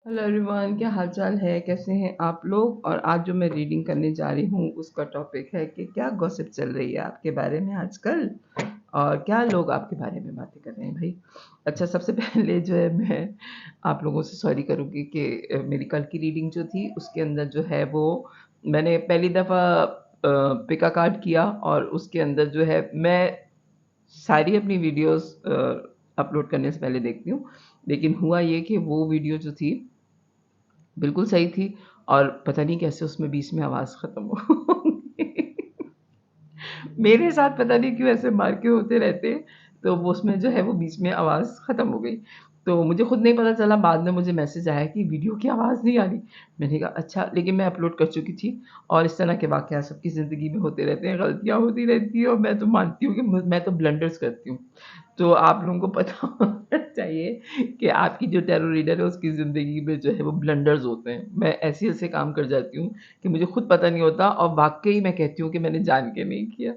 Hello everyone, क्या हाल चाल है? कैसे हैं आप लोग? और आज जो मैं रीडिंग करने जा रही हूँ उसका टॉपिक है कि क्या गॉसिप चल रही है आपके बारे में आजकल, और क्या लोग आपके बारे में बातें कर रहे हैं भाई। अच्छा, सबसे पहले जो है मैं आप लोगों से सॉरी करूँगी कि मेरी कल की रीडिंग जो थी उसके अंदर जो है वो मैंने पहली दफ़ा पिका कार्ड किया, और उसके अंदर जो है मैं सारी अपनी वीडियोस अपलोड करने से पहले देखती हूँ। लेकिन हुआ ये कि वो वीडियो जो थी बिल्कुल सही थी, और पता नहीं कैसे उसमें बीच में आवाज़ ख़त्म हो गई। मेरे साथ पता नहीं क्यों ऐसे मार्के होते रहते हैं, तो वो उसमें जो है वो बीच में आवाज़ ख़त्म हो गई। तो मुझे खुद नहीं पता चला, बाद में मुझे मैसेज आया कि वीडियो की आवाज़ नहीं आ रही। मैंने कहा अच्छा, लेकिन मैं अपलोड कर चुकी थी। और इस तरह के वाक़यात सबकी ज़िंदगी में होते रहते हैं, गलतियाँ होती रहती हैं, और मैं तो मानती हूँ कि मैं तो ब्लंडर्स करती हूँ। तो आप लोगों को पता होना चाहिए कि आपकी जो टैरो रीडर है उसकी ज़िंदगी में जो है वो ब्लंडर्स होते हैं। मैं ऐसे-ऐसे काम कर जाती हूँ कि मुझे खुद पता नहीं होता, और वाक़ई मैं कहती हूँ कि मैंने जान के नहीं किया।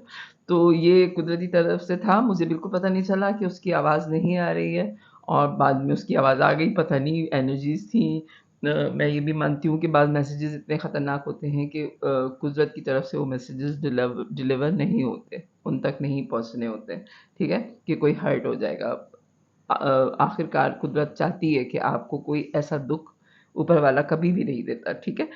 तो ये कुदरती तरफ से था, मुझे बिल्कुल पता नहीं चला कि उसकी आवाज़ नहीं आ रही है, और बाद में उसकी आवाज़ आ गई, पता नहीं एनर्जीज़ थी। मैं ये भी मानती हूँ कि बाद मैसेजेस इतने ख़तरनाक होते हैं कि कुदरत की तरफ से वो मैसेजेस डिलीवर नहीं होते, उन तक नहीं पहुँचने होते, ठीक है? कि कोई हर्ट हो जाएगा। आखिरकार कुदरत चाहती है कि आपको कोई ऐसा दुःख ऊपर वाला कभी भी नहीं देता, ठीक है?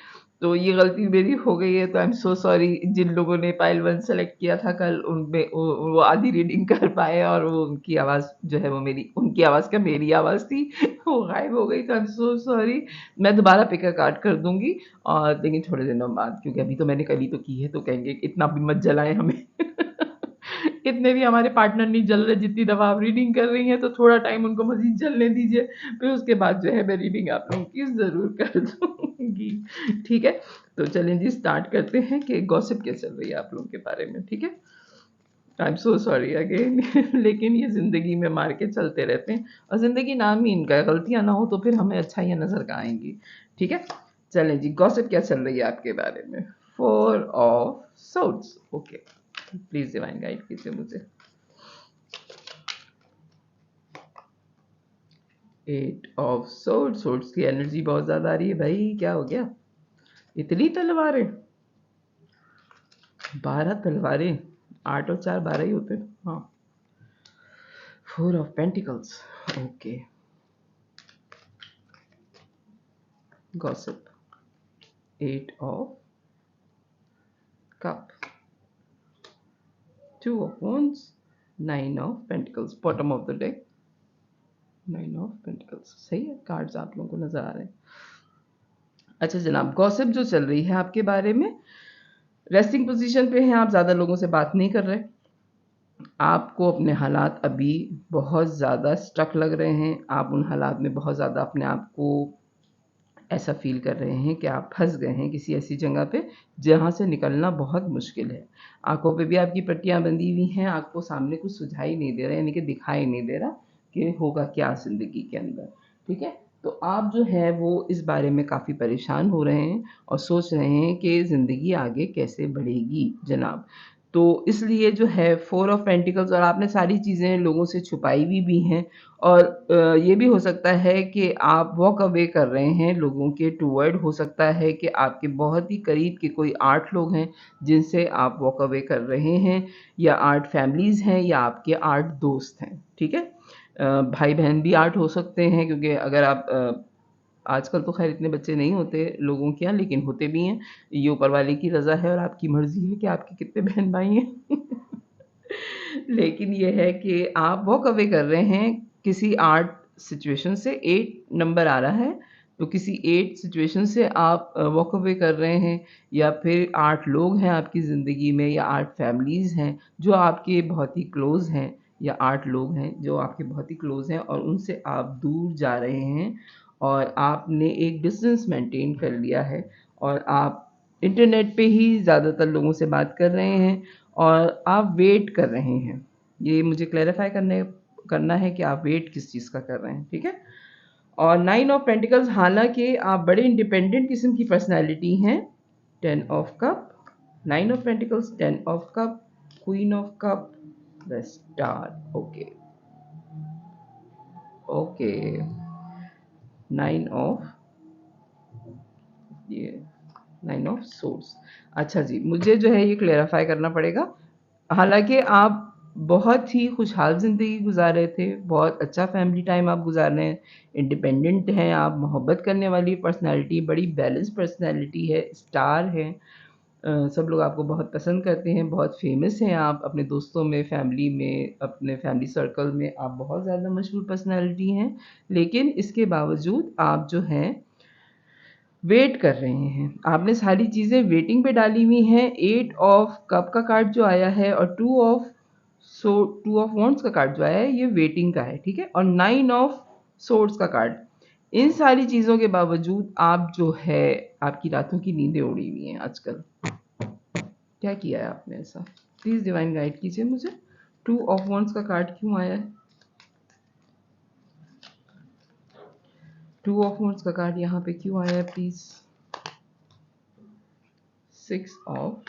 तो ये गलती मेरी हो गई है, तो आई एम सो सॉरी। जिन लोगों ने पाइल 1 सेलेक्ट किया था कल, उनमें वो आधी रीडिंग कर पाए, और वो उनकी आवाज़ जो है वो मेरी उनकी आवाज़ क्या मेरी आवाज़ थी वो गायब हो गई, तो आई एम सो सॉरी। मैं दोबारा पिक अ कार्ड कर दूँगी, और लेकिन थोड़े दिनों बाद, क्योंकि अभी तो मैंने कल ही तो की है, तो कहेंगे इतना भी मत जलाएँ हमें। इतने भी हमारे पार्टनर नहीं जल रहे जितनी दफ़ा आप रीडिंग कर रही हैं, तो थोड़ा टाइम उनको मज़ीद जलने दीजिए। फिर उसके बाद जो है मैं रीडिंग आप लोगों की ज़रूर कर दूँगी। ठीक है? तो चलें जी, स्टार्ट करते हैं कि गॉसिप क्या चल रही है आप लोगों के बारे में, ठीक है? I am so sorry again. लेकिन ये ज़िंदगी में मार के चलते रहते हैं, और ज़िंदगी नाम ही इनका है, गलतियाँ ना हो तो फिर हमें अच्छाइयाँ नज़र कहाँ आएँगी, ठीक है? चलें जी, गॉसिप क्या चल रही है आपके बारे में? 4 of swords, okay. Please divine guide कीजिए मुझे। 8 ऑफ सोर्ड्स, सोर्ड्स की एनर्जी बहुत ज़्यादा आ रही है भाई, क्या हो गया? इतनी तलवारें? 12 तलवारें? 8 और 4 12 ही होते हैं, हाँ। 4 of pentacles, okay. Gossip, 8 of cup, 2 of wands, 9 of pentacles, bottom of the deck. 9 of pentacles, सही है, कार्ड्स आप लोगों को नजर आ रहे हैं। अच्छा जनाब, गॉसिप जो चल रही है आपके बारे में, रेस्टिंग पोजीशन पे हैं आप, ज़्यादा लोगों से बात नहीं कर रहे, आपको अपने हालात अभी बहुत ज़्यादा स्टक लग रहे हैं, आप उन हालात में बहुत ज़्यादा अपने आप को ऐसा फ़ील कर रहे हैं कि आप फँस गए हैं किसी ऐसी जगह पे जहाँ से निकलना बहुत मुश्किल है। आँखों पे भी आपकी पट्टियाँ बंधी हुई हैं, आपको सामने कुछ सुझाई नहीं दे रहा, यानी कि दिखाई नहीं दे रहा कि होगा क्या ज़िंदगी के अंदर, ठीक है? तो आप जो है वो इस बारे में काफ़ी परेशान हो रहे हैं, और सोच रहे हैं कि ज़िंदगी आगे कैसे बढ़ेगी जनाब। तो इसलिए जो है 4 ऑफ पेंटिकल्स, और आपने सारी चीज़ें लोगों से छुपाई भी हैं, और ये भी हो सकता है कि आप वॉक अवे कर रहे हैं लोगों के टुवर्ड, हो सकता है कि आपके बहुत ही करीब के कोई 8 लोग हैं जिनसे आप वॉक अवे कर रहे हैं, या 8 फैमिलीज़ हैं, या आपके 8 दोस्त हैं, ठीक है? भाई-बहन भी 8 हो सकते हैं, क्योंकि अगर आप आजकल तो ख़ैर इतने बच्चे नहीं होते लोगों के यहाँ, लेकिन होते भी हैं। ये ऊपर वाले की रज़ा है, और आपकी मर्ज़ी है कि आपके कितने बहन-भाई हैं। लेकिन ये है कि आप वॉक अवे कर रहे हैं किसी 8 सिचुएशन से, 8 नंबर आ रहा है, तो किसी 8 सिचुएशन से आप वॉक अवे कर रहे हैं, या फिर 8 लोग हैं आपकी ज़िंदगी में, या 8 फैमिलीज़ हैं जो आपके बहुत ही क्लोज़ हैं, या 8 लोग हैं जो आपके बहुत ही क्लोज़ हैं, और उनसे आप दूर जा रहे हैं, और आपने एक डिस्टेंस मेंटेन कर लिया है, और आप इंटरनेट पे ही ज़्यादातर लोगों से बात कर रहे हैं, और आप वेट कर रहे हैं। ये मुझे क्लैरिफ़ाई करना है कि आप वेट किस चीज़ का कर रहे हैं, ठीक है? और 9 ऑफ पेंटिकल्स, हालाँकि आप बड़े इंडिपेंडेंट किस्म की पर्सनैलिटी हैं। 10 of cup, 9 of pentacles, 10 of cup, queen of cup, the star, okay, okay, 9 of ये 9 ऑफ सोर्स। अच्छा जी, मुझे जो है ये क्लेरिफाई करना पड़ेगा। हालाँकि आप बहुत ही खुशहाल ज़िंदगी गुज़ार रहे थे, बहुत अच्छा फैमिली टाइम आप गुज़ार रहे हैं, इंडिपेंडेंट हैं आप, मोहब्बत करने वाली पर्सनैलिटी, बड़ी बैलेंस पर्सनैलिटी है, स्टार हैं। सब लोग आपको बहुत पसंद करते हैं, बहुत फ़ेमस हैं आप अपने दोस्तों में, फैमिली में, अपने फैमिली सर्कल में आप बहुत ज़्यादा मशहूर पर्सनैलिटी हैं। लेकिन इसके बावजूद आप जो हैं वेट कर रहे हैं। आपने सारी चीज़ें वेटिंग पे डाली हुई हैं। 8 ऑफ कप का कार्ड जो आया है और 2 ऑफ वॉन्ड्स का कार्ड जो आया है ये वेटिंग का है, ठीक है? और 9 ऑफ सोर्ड्स का कार्ड। इन सारी चीज़ों के बावजूद आप जो है आपकी रातों की नींदें उड़ी हुई हैं आजकल। क्या किया है आपने ऐसा? प्लीज़ डिवाइन गाइड कीजिए मुझे। 2 ऑफ वॉन्ड्स का कार्ड क्यों आया है? 2 ऑफ वॉन्ड्स का कार्ड यहाँ पे क्यों आया है प्लीज़? 6 of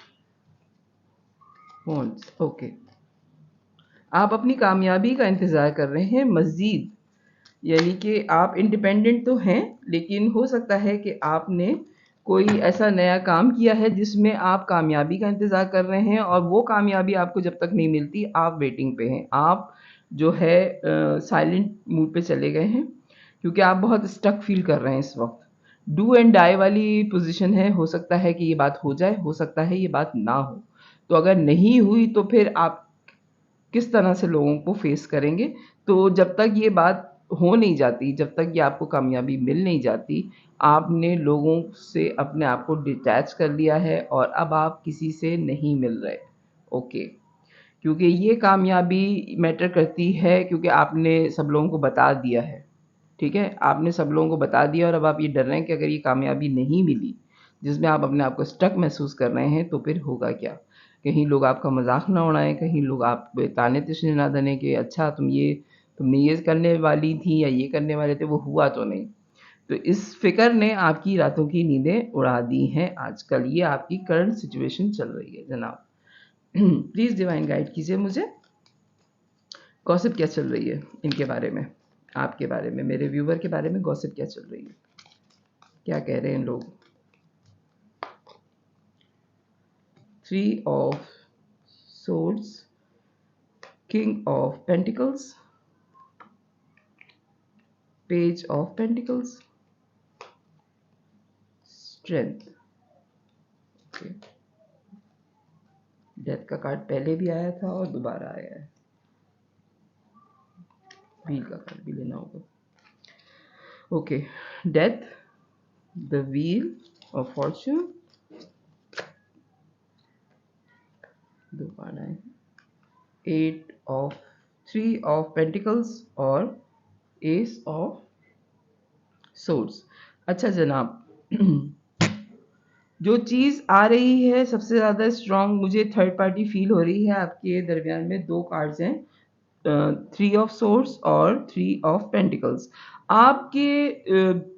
wands, okay. आप अपनी कामयाबी का इंतज़ार कर रहे हैं मज़ीद, यानी कि आप इंडिपेंडेंट तो हैं, लेकिन हो सकता है कि आपने कोई ऐसा नया काम किया है जिसमें आप कामयाबी का इंतज़ार कर रहे हैं और वो कामयाबी आपको जब तक नहीं मिलती आप वेटिंग पे हैं। आप जो है साइलेंट मूड पे चले गए हैं क्योंकि आप बहुत स्टक फील कर रहे हैं इस वक्त। डू एंड डाई वाली पोजीशन है, हो सकता है कि ये बात हो जाए, हो सकता है ये बात ना हो। तो अगर नहीं हुई तो फिर आप किस तरह से लोगों को फेस करेंगे? तो जब तक ये बात हो नहीं जाती, जब तक ये आपको कामयाबी मिल नहीं जाती, आपने लोगों से अपने आप को डिटैच कर लिया है और अब आप किसी से नहीं मिल रहे। ओके, क्योंकि ये कामयाबी मैटर करती है क्योंकि आपने सब लोगों को बता दिया है, ठीक है? आपने सब लोगों को बता दिया और अब आप ये डर रहे हैं कि अगर ये कामयाबी नहीं मिली, जिसमें आप अपने आप को स्टक महसूस कर रहे हैं, तो फिर होगा क्या? कहीं लोग आपका मज़ाक ना उड़ाएँ, कहीं लोग आप पे ताने-तशने ना दें कि अच्छा तुमने ये करने वाली थी या ये करने वाले थे, वो हुआ तो नहीं। तो इस फ़िक्र ने आपकी रातों की नींदें उड़ा दी हैं आजकल। ये आपकी करंट सिचुएशन चल रही है जनाब। प्लीज़ डिवाइन गाइड कीजिए मुझे, गॉसिप क्या चल रही है इनके बारे में, आपके बारे में, मेरे व्यूवर के बारे में गॉसिप क्या चल रही है? क्या कह रहे हैं लोग? 3 of swords, king of pentacles, page of pentacles, strength, okay. Death का कार्ड पहले भी आया था और दोबारा आया है। व्हील का कार्ड भी लेना होगा। Okay, death, the wheel of Fortune, दो कार्ड आए हैं, 3 ऑफ पेंटिकल्स और एस ऑफ सोर्ड्स। अच्छा जनाब, जो चीज़ आ रही है सबसे ज़्यादा स्ट्रॉन्ग मुझे थर्ड पार्टी फील हो रही है आपके दरमियान में। दो कार्ड्स हैं, 3 ऑफ सोर्ड्स और 3 ऑफ पेंटिकल्स। आपके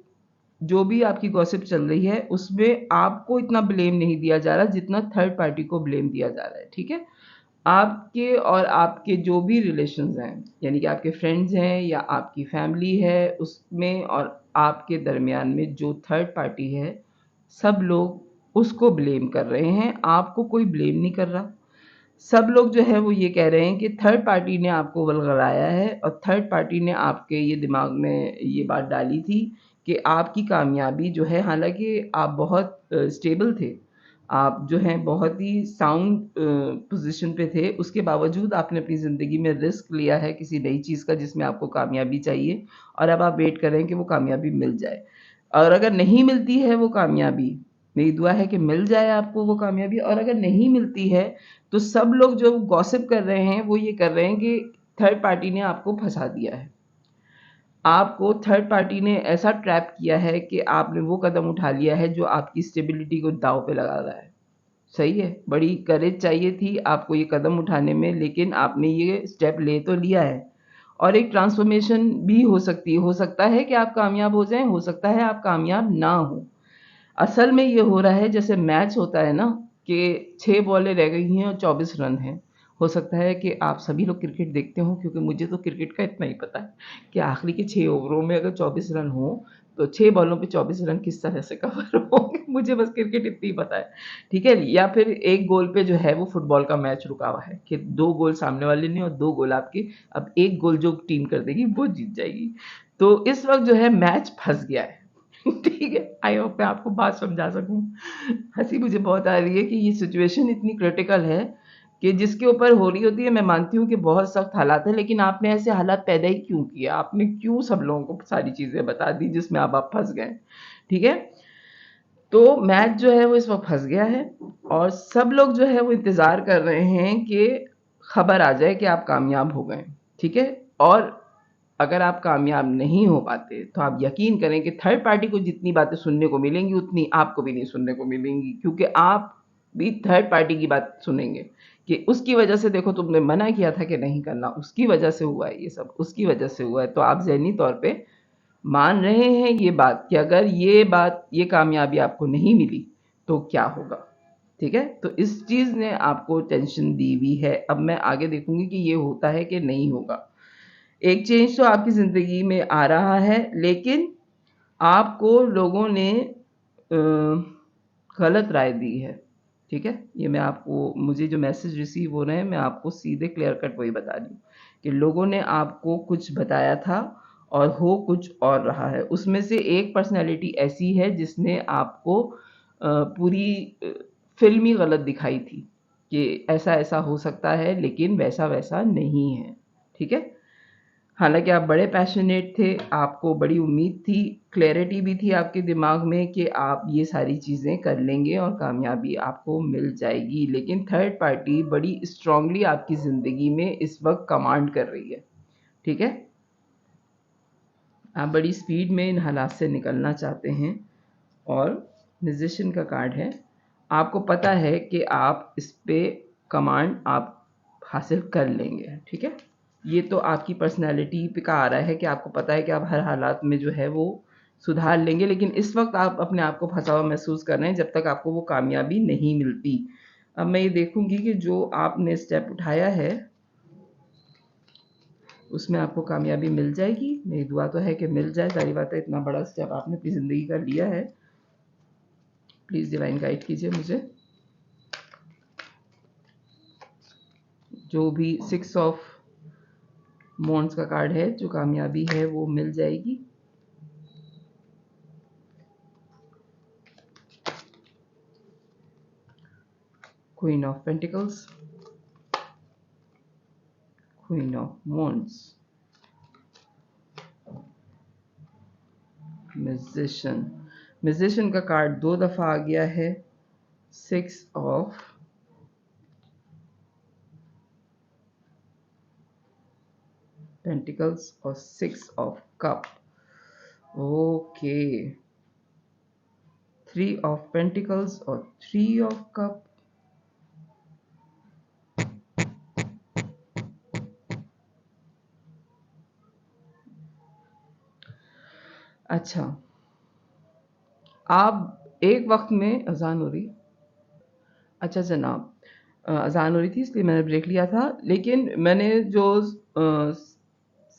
जो भी आपकी गॉसिप चल रही है उसमें आपको इतना ब्लेम नहीं दिया जा रहा जितना थर्ड पार्टी को ब्लेम दिया जा रहा है, ठीक है? आपके और आपके जो भी रिलेशंस हैं, यानी कि आपके फ्रेंड्स हैं या आपकी फैमिली है, उसमें और आपके दरमियान में जो थर्ड पार्टी है, सब लोग उसको ब्लेम कर रहे हैं, आपको कोई ब्लेम नहीं कर रहा। सब लोग जो है वो ये कह रहे हैं कि थर्ड पार्टी ने आपको वल्गराया है और थर्ड पार्टी ने आपके ये दिमाग में ये बात डाली थी कि आपकी कामयाबी जो है, हालांकि आप बहुत स्टेबल थे, आप जो हैं बहुत ही साउंड पोजीशन पे थे, उसके बावजूद आपने अपनी ज़िंदगी में रिस्क लिया है किसी नई चीज़ का जिसमें आपको कामयाबी चाहिए और अब आप वेट कर रहे हैं कि वो कामयाबी मिल जाए। और अगर नहीं मिलती है वो कामयाबी, मेरी दुआ है कि मिल जाए आपको वो कामयाबी। और अगर नहीं मिलती है तो सब लोग जो गॉसिप कर रहे हैं वो ये कर रहे हैं कि थर्ड पार्टी ने आपको फंसा दिया है, आपको थर्ड पार्टी ने ऐसा ट्रैप किया है कि आपने वो कदम उठा लिया है जो आपकी स्टेबिलिटी को दांव पे लगा रहा है। सही है, बड़ी करेज चाहिए थी आपको ये कदम उठाने में, लेकिन आपने ये स्टेप ले तो लिया है। और एक ट्रांसफॉर्मेशन भी हो सकती है, हो सकता है कि आप कामयाब हो जाएं, हो सकता है आप कामयाब ना हो। असल में ये हो रहा है जैसे मैच होता है ना, कि 6 बॉलें रह गई हैं और 24 रन हैं। हो सकता है कि आप सभी लोग क्रिकेट देखते हो, क्योंकि मुझे तो क्रिकेट का इतना ही पता है कि आखिरी के 6 ओवरों में अगर 24 रन हो तो 6 बॉलों पे 24 रन किस तरह से कवर होंगे मुझे बस क्रिकेट इतनी पता है, ठीक है? या फिर एक गोल पे जो है वो फुटबॉल का मैच रुका हुआ है कि 2 गोल सामने वाले ने और 2 गोल आपके, अब 1 गोल जो टीम कर देगी वो जीत जाएगी। तो इस वक़्त जो है मैच फँस गया है। ठीक है? आई होप मैं आपको बात समझा सकूँ। हँसी मुझे बहुत आ रही है कि ये सिचुएशन इतनी क्रिटिकल है कि जिसके ऊपर हो रही होती है, मैं मानती हूँ कि बहुत सख्त हालात हैं, लेकिन आपने ऐसे हालात पैदा ही क्यों किए? आपने क्यों सब लोगों को सारी चीज़ें बता दी जिसमें अब आप फँस गए, ठीक है? तो मैच जो है वो इस वक़्त फँस गया है और सब लोग जो है वो इंतज़ार कर रहे हैं कि खबर आ जाए कि आप कामयाब हो गए, ठीक है? और अगर आप कामयाब नहीं हो पाते, तो आप यकीन करें कि थर्ड पार्टी को जितनी बातें सुनने को मिलेंगी, उतनी आपको भी नहीं सुनने को मिलेंगी, क्योंकि आप भी थर्ड पार्टी की बात सुनेंगे कि उसकी वजह से देखो तुमने मना किया था कि नहीं करना, उसकी वजह से हुआ है ये सब, उसकी वजह से हुआ है। तो आप ज़हनी तौर पे मान रहे हैं ये बात कि अगर ये कामयाबी आपको नहीं मिली, तो क्या होगा? ठीक है? तो इस चीज़ ने आपको टेंशन दी हुई है। अब मैं आगे देखूँगी कि ये होता है कि नहीं होगा। एक चेंज तो आपकी ज़िंदगी में आ रहा है, लेकिन आपको लोगों ने गलत राय दी है, ठीक है? ये मैं आपको, मुझे जो मैसेज रिसीव हो रहे हैं, मैं आपको सीधे क्लियर कट वही बता रही हूँ कि लोगों ने आपको कुछ बताया था और हो कुछ और रहा है। उसमें से एक पर्सनैलिटी ऐसी है जिसने आपको पूरी फ़िल्म ही गलत दिखाई थी कि ऐसा-ऐसा हो सकता है, लेकिन वैसा-वैसा नहीं है, ठीक है? हालाँकि आप बड़े पैशनेट थे, आपको बड़ी उम्मीद थी, क्लैरिटी भी थी आपके दिमाग में कि आप ये सारी चीज़ें कर लेंगे और कामयाबी आपको मिल जाएगी। लेकिन थर्ड पार्टी बड़ी स्ट्रॉन्गली आपकी ज़िंदगी में इस वक़्त कमांड कर रही है, ठीक है? आप बड़ी स्पीड में इन हालात से निकलना चाहते हैं और म्यूज़िशियन का कार्ड है। आपको पता है कि आप इस पे कमांड आप हासिल कर लेंगे, ठीक है? ये तो आपकी पर्सनैलिटी पे का आ रहा है कि आपको पता है कि आप हर हालात में जो है वो सुधार लेंगे, लेकिन इस वक़्त आप अपने आप को फँसा हुआ महसूस कर रहे हैं जब तक आपको वो कामयाबी नहीं मिलती। अब मैं ये देखूँगी कि जो आपने स्टेप उठाया है, उसमें आपको कामयाबी मिल जाएगी। मेरी दुआ तो है कि मिल जाए, ज़ाहिर बात है इतना बड़ा स्टेप आपने अपनी ज़िंदगी का लिया है। प्लीज़ डिवाइन गाइड कीजिए मुझे। जो भी 6 ऑफ वॉन्ड्स का कार्ड है, जो कामयाबी है वो मिल जाएगी। Queen of pentacles, queen of wands, musician. Musician का कार्ड 2 दफ़ा आ गया है। 6 ऑफ पेंटिकल्स और 6 of cup. Okay, 3 of pentacles और 3 ऑफ कप। अच्छा, आप एक वक्त में अजान हो रही, अच्छा जनाब, अजान हो रही थी इसलिए मैंने ब्रेक लिया था, लेकिन मैंने जो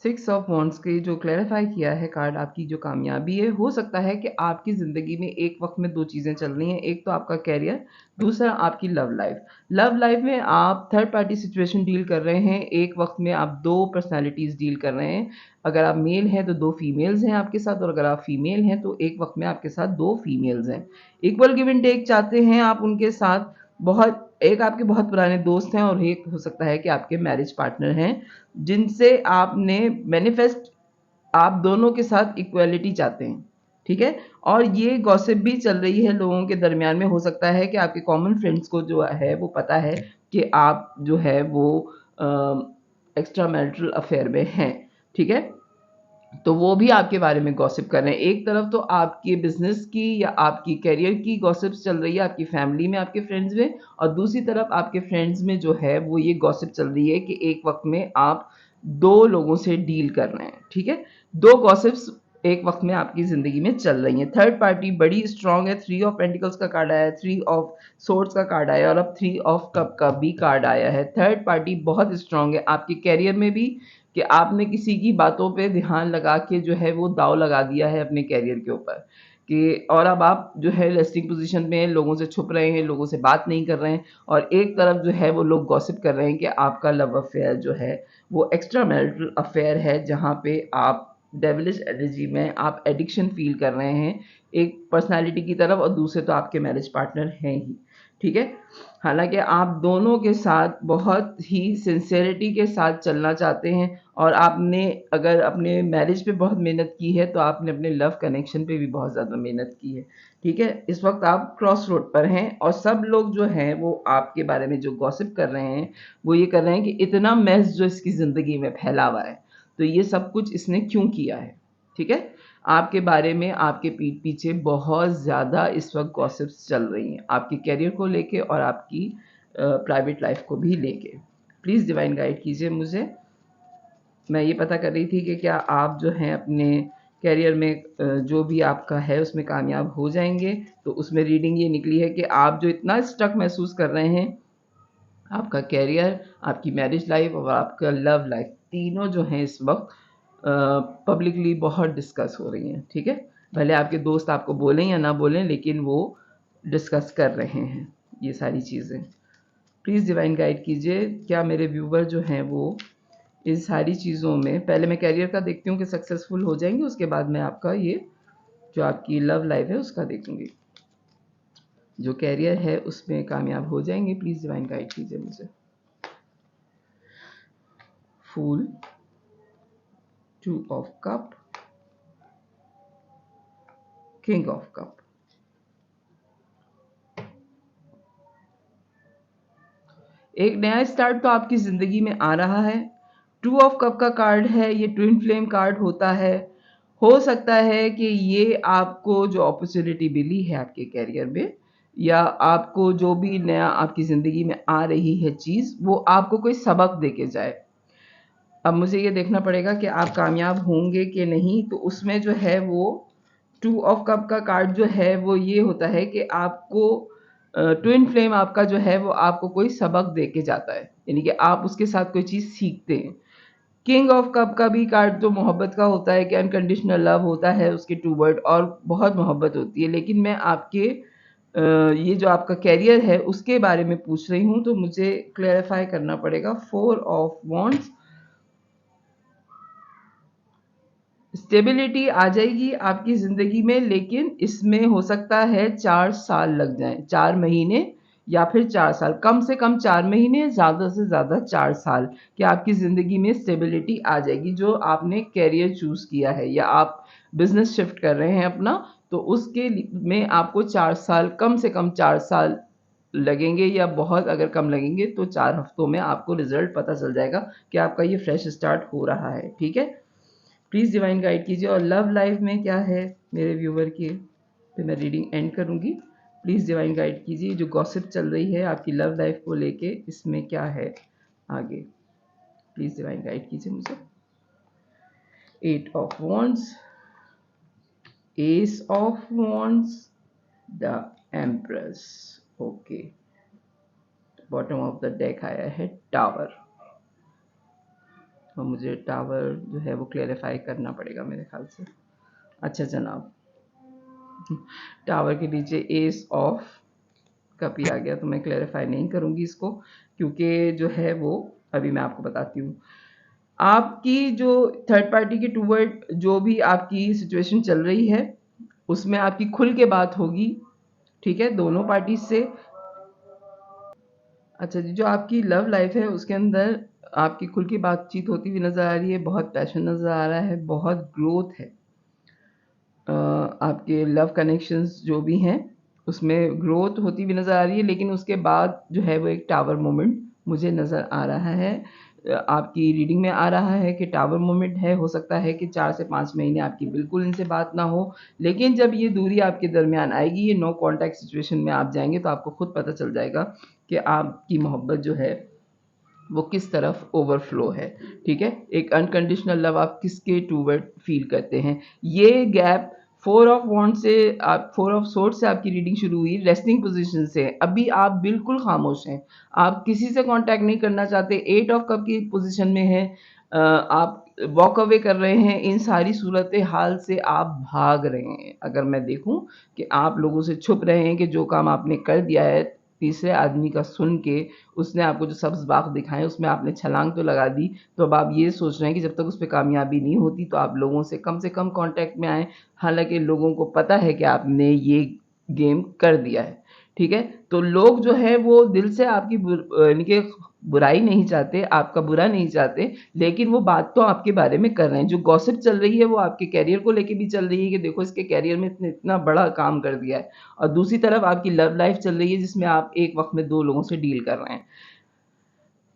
6 ऑफ वॉन्ड्स की जो क्लैरिफाई किया है कार्ड, आपकी जो कामयाबी है, हो सकता है कि आपकी ज़िंदगी में एक वक्त में 2 चीज़ें चल रही हैं। एक तो आपका कैरियर, दूसरा आपकी लव लाइफ। लव लाइफ में आप थर्ड पार्टी सिचुएशन डील कर रहे हैं, एक वक्त में आप 2 पर्सनैलिटीज़ डील कर रहे हैं। अगर आप मेल हैं तो 2 फीमेल्स हैं आपके साथ, और अगर आप फीमेल हैं तो एक वक्त में आपके साथ 2 फीमेल्स हैं। इक्वल गिव एंड टेक चाहते हैं आप उनके साथ। बहुत, एक आपके बहुत पुराने दोस्त हैं और एक हो सकता है कि आपके मैरिज पार्टनर हैं, जिनसे आपने मैनिफेस्ट, आप दोनों के साथ इक्वालिटी चाहते हैं, ठीक है? और ये गॉसिप भी चल रही है लोगों के दरमियान में। हो सकता है कि आपके कॉमन फ्रेंड्स को जो है वो पता है कि आप जो है वो एक्स्ट्रा मैरिटल अफेयर में हैं, ठीक है? तो वो भी आपके बारे में गॉसिप कर रहे हैं। एक तरफ तो आपके बिज़नेस की या आपकी करियर की गॉसिप्स चल रही है, आपकी फैमिली में, आपके फ्रेंड्स में, और दूसरी तरफ आपके फ्रेंड्स में जो है वो ये गॉसिप चल रही है कि एक वक़्त में आप 2 लोगों से डील कर रहे हैं, ठीक है? 2 गॉसिप्स एक वक़्त में आपकी ज़िंदगी में चल रही हैं। थर्ड पार्टी बड़ी स्ट्रॉन्ग है। 3 ऑफ पेंटिकल्स का कार्ड आया है, 3 ऑफ सोर्ड्स का कार्ड आया है और अब 3 ऑफ कप का भी कार्ड आया है। थर्ड पार्टी बहुत स्ट्रॉन्ग है आपके करियर में भी, कि आपने किसी की बातों पे ध्यान लगा के जो है वो दाँव लगा दिया है अपने करियर के ऊपर। कि और अब आप जो है रेस्टिंग पोजीशन में हैं, लोगों से छुप रहे हैं, लोगों से बात नहीं कर रहे हैं, और एक तरफ जो है वो लोग गॉसिप कर रहे हैं कि आपका लव अफेयर जो है वो एक्स्ट्रा मैरिटल अफेयर है, जहाँ पे आप डेविलिश एनर्जी में आप एडिक्शन फील कर रहे हैं एक पर्सनालिटी की तरफ, और दूसरे तो आपके मैरिज पार्टनर हैं ही, ठीक है। हालांकि आप दोनों के साथ बहुत ही सिंसेरिटी के साथ चलना चाहते हैं, और आपने अगर अपने मैरिज पे बहुत मेहनत की है तो आपने अपने लव कनेक्शन पे भी बहुत ज़्यादा मेहनत की है, ठीक है। इस वक्त आप क्रॉस रोड पर हैं, और सब लोग जो हैं वो आपके बारे में जो गॉसिप कर रहे हैं वो ये कर रहे हैं कि इतना मेस जो इसकी ज़िंदगी में फैला हुआ है, तो ये सब कुछ इसने क्यों किया है, ठीक है। आपके बारे में आपके पीठ पीछे बहुत ज़्यादा इस वक्त गॉसिप्स चल रही हैं, आपके करियर को लेके और आपकी प्राइवेट लाइफ को भी लेके। प्लीज़ डिवाइन गाइड कीजिए मुझे। मैं ये पता कर रही थी कि क्या आप जो हैं अपने करियर में जो भी आपका है उसमें कामयाब हो जाएंगे, तो उसमें रीडिंग ये निकली है कि आप जो इतना स्टक महसूस कर रहे हैं, आपका करियर, आपकी मैरिज लाइफ और आपका लव लाइफ, तीनों जो हैं इस वक्त पब्लिकली बहुत डिस्कस हो रही हैं, ठीक है। भले आपके दोस्त आपको बोलें या ना बोलें, लेकिन वो डिस्कस कर रहे हैं ये सारी चीज़ें। प्लीज़ डिवाइन गाइड कीजिए, क्या मेरे व्यूवर जो हैं वो इन सारी चीज़ों में, पहले मैं करियर का देखती हूँ कि सक्सेसफुल हो जाएंगे, उसके बाद मैं आपका ये जो आपकी लव लाइफ है उसका देखूंगी। जो कैरियर है उसमें कामयाब हो जाएंगे, प्लीज़ डिवाइन गाइड कीजिए मुझे। फूल, 2 of cup, king of cup. एक नया स्टार्ट तो आपकी ज़िंदगी में आ रहा है। 2 ऑफ कप का कार्ड है, ये ट्विन फ्लेम कार्ड होता है। हो सकता है कि ये आपको जो अपॉर्चुनिटी मिली है आपके करियर में, या आपको जो भी नया आपकी ज़िंदगी में आ रही है चीज़, वो आपको कोई सबक दे के जाए। अब मुझे ये देखना पड़ेगा कि आप कामयाब होंगे कि नहीं, तो उसमें जो है वो 2 ऑफ कप का कार्ड जो है वो ये होता है कि आपको ट्विन फ्लेम आपका जो है वो आपको कोई सबक दे के जाता है, यानी कि आप उसके साथ कोई चीज़ सीखते हैं। किंग ऑफ कप का भी कार्ड जो मोहब्बत का होता है कि अनकंडीशनल लव होता है उसके टू वर्ड, और बहुत मोहब्बत होती है। लेकिन मैं आपके ये जो आपका कैरियर है उसके बारे में पूछ रही हूँ, तो मुझे क्लैरिफाई करना पड़ेगा। 4 ऑफ वॉन्ड्स, स्टेबिलिटी आ जाएगी आपकी ज़िंदगी में, लेकिन इसमें हो सकता है 4 साल लग जाएं, 4 महीने या फिर 4 साल, कम से कम 4 महीने, ज़्यादा से ज़्यादा 4 साल कि आपकी ज़िंदगी में स्टेबिलिटी आ जाएगी। जो आपने कैरियर चूज़ किया है या आप बिजनेस शिफ्ट कर रहे हैं अपना, तो उसके में आपको 4 साल, कम से कम 4 साल लगेंगे, या बहुत अगर कम लगेंगे तो 4 हफ्तों में आपको रिजल्ट पता चल जाएगा कि आपका ये फ्रेश स्टार्ट हो रहा है, ठीक है। प्लीज़ डिवाइन गाइड कीजिए। और लव लाइफ में क्या है मेरे व्यूवर की, फिर मैं रीडिंग एंड करूँगी। प्लीज़ डिवाइन गाइड कीजिए, जो गॉसिप चल रही है आपकी लव लाइफ को लेके, इसमें क्या है आगे। प्लीज़ डिवाइन गाइड कीजिए मुझे। 8 of wands, S of wands, the empress. Okay, bottom of the deck आया है टावर, और मुझे टावर जो है वो क्लेरिफाई करना पड़ेगा मेरे ख्याल से। अच्छा जनाब, टावर के नीचे एस ऑफ कप ही आ गया, तो मैं क्लेरिफाई नहीं करूंगी इसको, क्योंकि जो है वो अभी मैं आपको बताती हूँ। आपकी जो थर्ड पार्टी के टूवर्ड जो भी आपकी सिचुएशन चल रही है उसमें आपकी खुल के बात होगी, ठीक है, दोनों पार्टी से। अच्छा जी, जो आपकी लव लाइफ है उसके अंदर आपकी खुल की बातचीत होती हुई नज़र आ रही है, बहुत पैशन नज़र आ रहा है, बहुत ग्रोथ है। आपके लव कनेक्शंस जो भी हैं उसमें ग्रोथ होती हुई नज़र आ रही है, लेकिन उसके बाद जो है वो एक टावर मोमेंट मुझे नज़र आ रहा है। आपकी रीडिंग में आ रहा है कि टावर मोमेंट है, हो सकता है कि 4 से 5 महीने आपकी बिल्कुल इनसे बात ना हो, लेकिन जब ये दूरी आपके दरमियान आएगी, ये नो कॉन्टैक्ट सिचुएशन में आप जाएंगे, तो आपको खुद पता चल जाएगा कि आपकी मोहब्बत जो है वो किस तरफ ओवरफ्लो है, ठीक है। एक अनकंडीशनल लव आप किसके टूवर्ड फील करते हैं। ये गैप 4 ऑफ वॉन्ड से, 4 ऑफ सोर्ड से आपकी रीडिंग शुरू हुई, रेस्टिंग पोजीशन से। अभी आप बिल्कुल खामोश हैं, आप किसी से कांटेक्ट नहीं करना चाहते। 8 ऑफ कप की पोजीशन में है, आप वॉक अवे कर रहे हैं, इन सारी सूरत हाल से आप भाग रहे हैं। अगर मैं देखूँ कि आप लोगों से छुप रहे हैं कि जो काम आपने कर दिया है, तीसरे आदमी का सुन के, उसने आपको जो सब्ज़ बाग दिखाए उसमें आपने छलांग तो लगा दी, तो अब आप ये सोच रहे हैं कि जब तक उस पे कामयाबी नहीं होती तो आप लोगों से कम कॉन्टैक्ट में आएँ। हालाँकि लोगों को पता है कि आपने ये गेम कर दिया है, ठीक है? तो लोग जो है वो दिल से आपकी यानी कि बुराई नहीं चाहते, आपका बुरा नहीं चाहते, लेकिन वो बात तो आपके बारे में कर रहे हैं। जो गॉसिप चल रही है वो आपके करियर को लेके भी चल रही है कि देखो इसके करियर में इसने इतना बड़ा काम कर दिया है, और दूसरी तरफ आपकी लव लाइफ़ चल रही है जिसमें आप एक वक़्त में 2 लोगों से डील कर रहे हैं।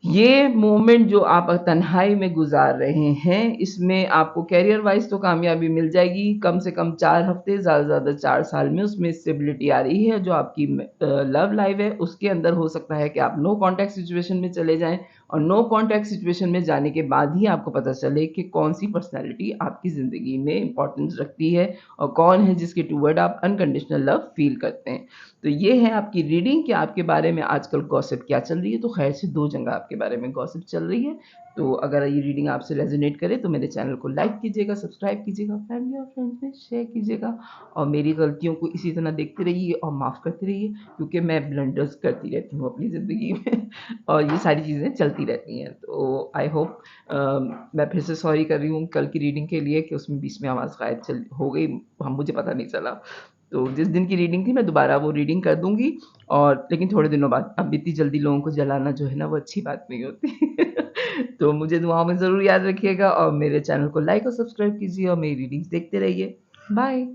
ये मोमेंट जो आप तन्हाई में गुज़ार रहे हैं, इसमें आपको करियर वाइज़ तो कामयाबी मिल जाएगी, कम से कम 4 हफ़्ते, ज़्यादा से ज़्यादा 4 साल में उसमें स्टेबिलिटी आ रही है। जो आपकी लव लाइफ़ है, उसके अंदर हो सकता है कि आप नो कॉन्टैक्ट सिचुएशन में चले जाएँ, और नो कॉन्टैक्ट सिचुएशन में जाने के बाद ही आपको पता चले कि कौन-सी पर्सनैलिटी आपकी ज़िंदगी में इम्पोर्टेंस रखती है और कौन है जिसके टुवर्ड आप अनकंडीशनल लव फ़ील करते हैं। तो ये है आपकी रीडिंग कि आपके बारे में आजकल गॉसिप क्या चल रही है। तो ख़ैर से 2 जगह आपके बारे में गॉसिप चल रही है। तो अगर ये रीडिंग आपसे रेज़ोनेट करे तो मेरे चैनल को लाइक कीजिएगा, सब्सक्राइब कीजिएगा, फैमिली और फ्रेंड्स में शेयर कीजिएगा, और मेरी गलतियों को इसी तरह देखते रहिए और माफ़ करते रहिए, क्योंकि मैं ब्लंडर्स करती रहती हूँ अपनी ज़िंदगी में और ये सारी चीज़ें चलती रहती हैं। तो आई होप मैं फिर से सॉरी कर रही हूँ कल की रीडिंग के लिए कि उसमें बीच में आवाज़ गायब चल हो गई, मुझे पता नहीं चला। तो जिस दिन की रीडिंग थी मैं दोबारा वो रीडिंग कर दूँगी, और लेकिन थोड़े दिनों बाद। अब इतनी जल्दी लोगों को जलाना जो है ना वो अच्छी बात नहीं होती। तो मुझे दुआओं में ज़रूर याद रखिएगा, और मेरे चैनल को लाइक और सब्सक्राइब कीजिए और मेरी रीडिंग्स देखते रहिए। बाय।